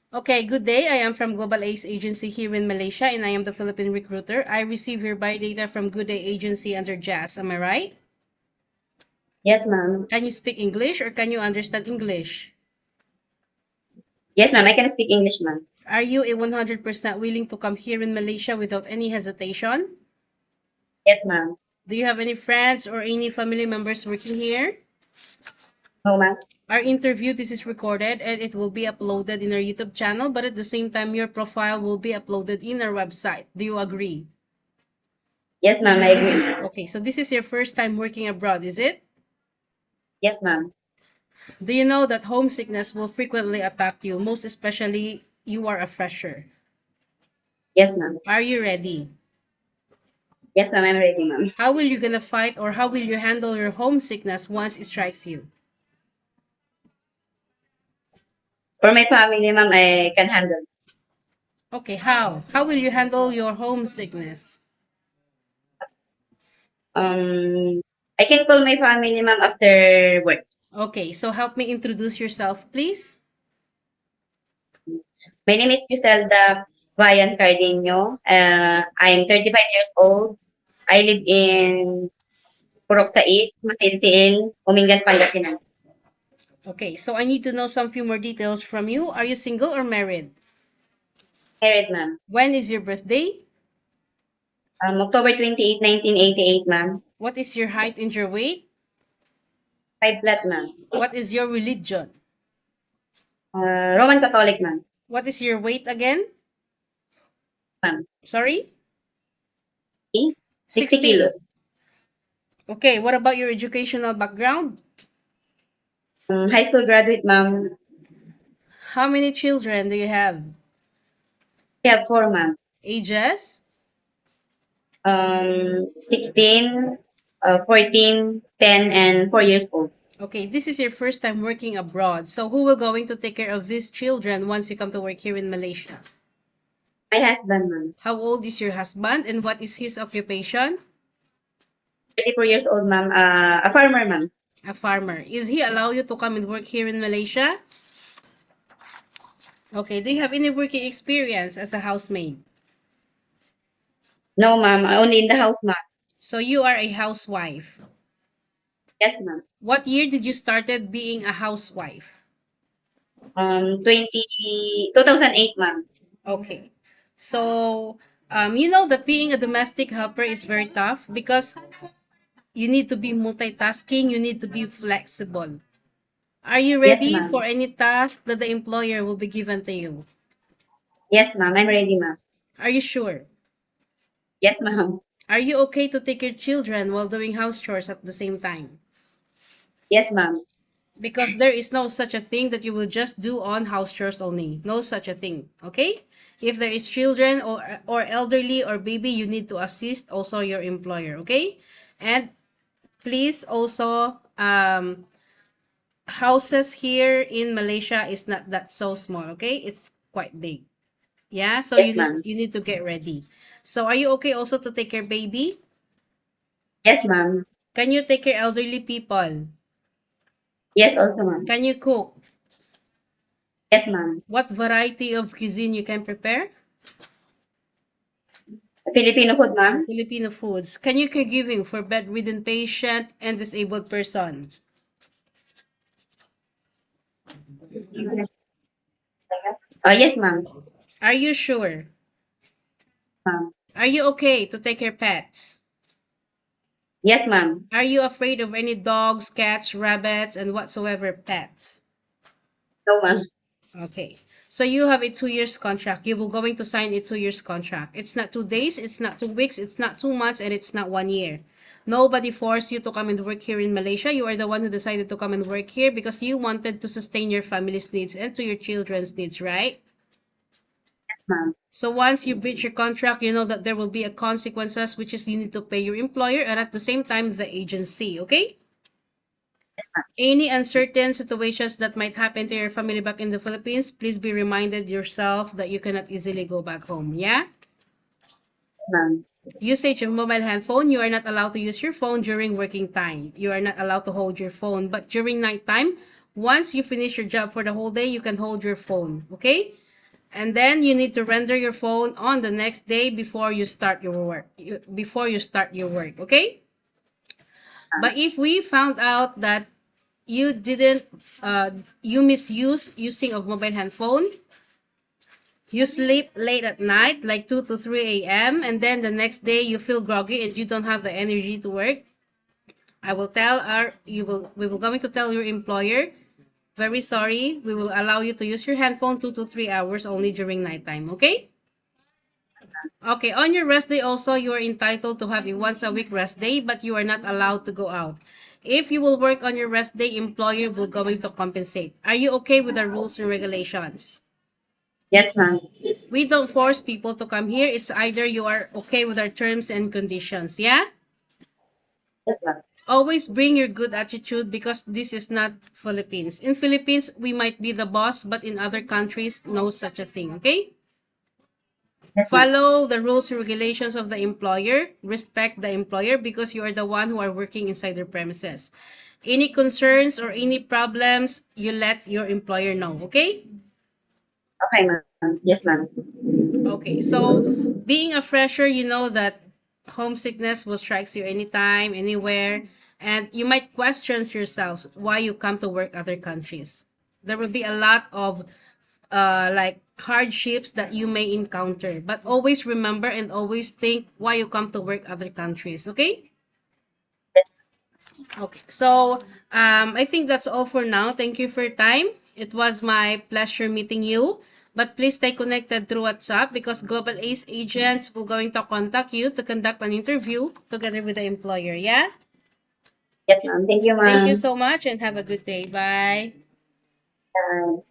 Okay, good day. I am from Global Ace Agency here in Malaysia, and I am the Philippine recruiter. I receive your buy data from Good Day Agency under Jazz. Am I right? Yes, ma'am. Can you speak English or can you understand English? Yes, ma'am. I can speak English, ma'am. Are you a 100% willing to come here in Malaysia without any hesitation? Yes, ma'am. Do you have any friends or any family members working here? No, ma'am. Our interview, this is recorded and it will be uploaded in our YouTube channel, but at the same time, your profile will be uploaded in our website. Do you agree? Yes, ma'am. I This agree. is okay. So this is your first time working abroad, is it? Yes, ma'am. Do you know that homesickness will frequently attack you, most especially you are a fresher? Yes, ma'am. Are you ready? Yes, ma'am. I'm ready, ma'am. How will you gonna fight or how will you handle your homesickness once it strikes you? For my family, ma'am, I can handle. Okay, how? How will you handle your homesickness? Um, I can call my family, ma'am, after work. Okay, so help me introduce yourself, please. My name is Criselda Cardeno. I'm 35 years old. I live in Purok East, Masilsil, Umingan, Pangasinan. Okay, so I need to know some few more details from you. Are you single or married? Married, ma'am. When is your birthday? October 28, 1988, ma'am. What is your height and your weight? 5 flat, ma'am. What is your religion? Roman Catholic, ma'am. What is your weight again? Ma'am. Sorry? 60 60. kilos. Okay, what about your educational background? High school graduate, ma'am. How many children do you have? We have 4, ma'am. Ages? 16, 14, 10, and 4 years old. Okay, this is your first time working abroad. So who will going to take care of these children once you come to work here in Malaysia? My husband, ma'am. How old is your husband and what is his occupation? 34 years old, ma'am. A farmer, ma'am. A farmer. Is he allow you to come and work here in Malaysia? Okay, do you have any working experience as a housemaid? No, ma'am. Only in the house, ma'am. So you are a housewife. Yes, ma'am. What year did you started being a housewife? 2008, ma'am. Okay. So, you know that being a domestic helper is very tough because you need to be multitasking, you need to be flexible. Are you Yes, ready ma'am. for any task that the employer will be given to you? Yes, ma'am. I'm ready, ma'am. Are you sure? Yes, ma'am. Are you okay to take your children while doing house chores at the same time? Yes, ma'am. Because there is no such a thing that you will just do on house chores only. No such a thing. Okay? If there is children or elderly or baby, you need to assist also your employer. Okay? And please also houses here in Malaysia is not that so small. Okay? It's quite big. Yeah. So Yes, ma'am. you need to get ready. So are you okay also to take care baby? Yes, ma'am. Can you take care elderly people? Yes, also, ma'am. Can you cook? Yes, ma'am. What variety of cuisine you can prepare? Filipino food, ma'am. Filipino foods. Can you caregiving for bedridden patient and disabled person? Yes, ma'am. Are you sure? Ma'am. Are you okay to take care pets? Yes, ma'am. Are you afraid of any dogs, cats, rabbits, and whatsoever pets? No, ma'am. Okay. So you have a 2 years contract. You will going to sign a 2 years contract. It's not 2 days, it's not 2 weeks, it's not 2 months, and it's not 1 year. Nobody forced you to come and work here in Malaysia. You are the one who decided to come and work here because you wanted to sustain your family's needs and to your children's needs, right? Yes, ma'am. So once you breach your contract, you know that there will be a consequences, which is you need to pay your employer and at the same time the agency, okay? Yes, ma'am. Any uncertain situations that might happen to your family back in the Philippines, please be reminded yourself that you cannot easily go back home, yeah? Yes, ma'am. Usage of mobile handphone, you are not allowed to use your phone during working time. You are not allowed to hold your phone, but during nighttime, once you finish your job for the whole day, you can hold your phone, okay? And then you need to render your phone on the next day before you start your work. Before you start your work, okay? ma'am. But if we found out that you didn't, you misuse using of mobile handphone, you sleep late at night, like 2 to 3 a.m., and then the next day you feel groggy and you don't have the energy to work, I will tell our, you will, we will going to tell your employer, very sorry, we will allow you to use your handphone 2 to 3 hours only during nighttime, okay? Okay, on your rest day also, you are entitled to have a once a week rest day, but you are not allowed to go out. If you will work on your rest day, employer will going to compensate. Are you okay with the rules and regulations? Yes, ma'am. We don't force people to come here. It's either you are okay with our terms and conditions, yeah? Yes, ma'am. Always bring your good attitude because this is not Philippines. In Philippines, we might be the boss, but in other countries, no such a thing, okay? Yes, ma'am. Follow the rules and regulations of the employer. Respect the employer because you are the one who are working inside their premises. Any concerns or any problems, you let your employer know, okay? Okay, ma'am. Yes, ma'am. Okay, so being a fresher, you know that homesickness will strikes you anytime, anywhere, and you might question yourselves why you come to work other countries. There will be a lot of like hardships that you may encounter, but always remember and always think why you come to work other countries. Okay? Yes, Okay. So I think that's all for now. Thank you for your time. It was my pleasure meeting you. But please stay connected through WhatsApp because Global Ace agents will going to contact you to conduct an interview together with the employer. Yeah? yes, ma'am. Thank you, Thank you ma'am. so much and have a good day. Bye. Bye.